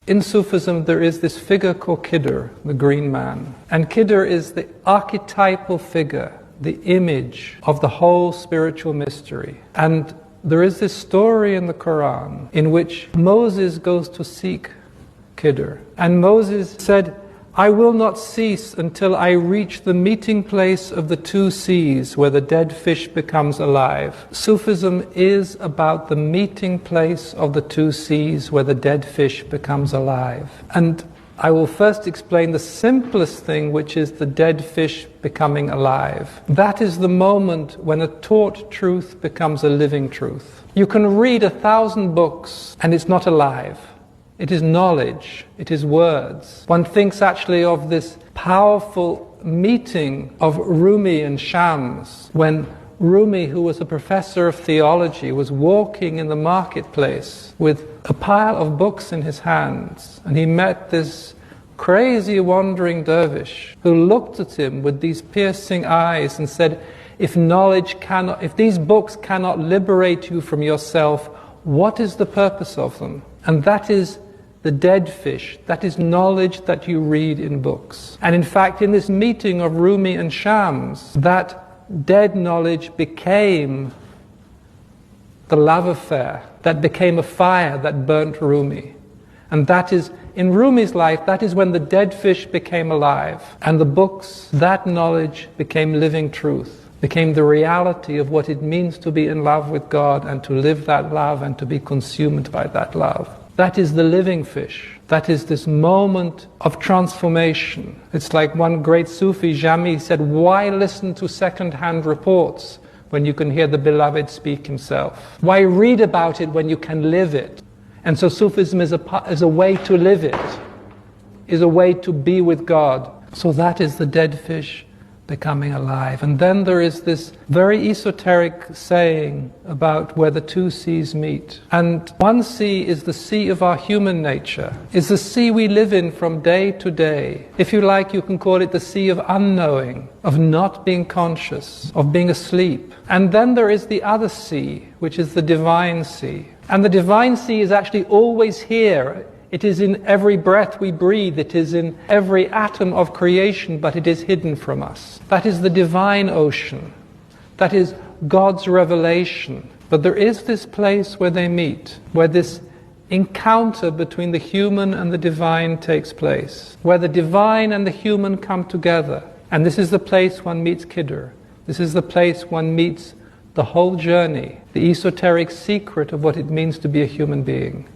In Sufism there is this figure called Khidr, the green man. And Khidr is the archetypal figure, the image of the whole spiritual mystery. And there is this story in the Quran in which Moses goes to seek Khidr. And Moses said, I will not cease until I reach the meeting place of the two seas where the dead fish becomes alive. Sufism is about the meeting place of the two seas where the dead fish becomes alive. And I will first explain the simplest thing, which is the dead fish becoming alive. That is the moment when a taught truth becomes a living truth. You can read 1,000 books and it's not alive. It is knowledge, it is words. One thinks actually of this powerful meeting of Rumi and Shams, when Rumi, who was a professor of theology, was walking in the marketplace with a pile of books in his hands, and he met this crazy wandering dervish who looked at him with these piercing eyes and said, if these books cannot liberate you from yourself, what is the purpose of them? And that is the dead fish, that is knowledge that you read in books. And in fact, in this meeting of Rumi and Shams, that dead knowledge became the love affair, that became a fire that burnt Rumi. And that is, in Rumi's life, that is when the dead fish became alive. And the books, that knowledge became living truth, became the reality of what it means to be in love with God and to live that love and to be consumed by that love. That is the living fish. That is this moment of transformation. It's like one great Sufi, Jami, said, why listen to second-hand reports when you can hear the beloved speak himself? Why read about it when you can live it? And so Sufism is a way to live it, is a way to be with God. So that is the dead fish becoming alive. And then there is this very esoteric saying about where the two seas meet. And one sea is the sea of our human nature, is the sea we live in from day to day. If you like, you can call it the sea of unknowing, of not being conscious, of being asleep. And then there is the other sea, which is the divine sea. And the divine sea is actually always here. It is in every breath we breathe, it is in every atom of creation, but it is hidden from us. That is the divine ocean. That is God's revelation. But there is this place where they meet, where this encounter between the human and the divine takes place, where the divine and the human come together. And this is the place one meets Khidr. This is the place one meets the whole journey, the esoteric secret of what it means to be a human being.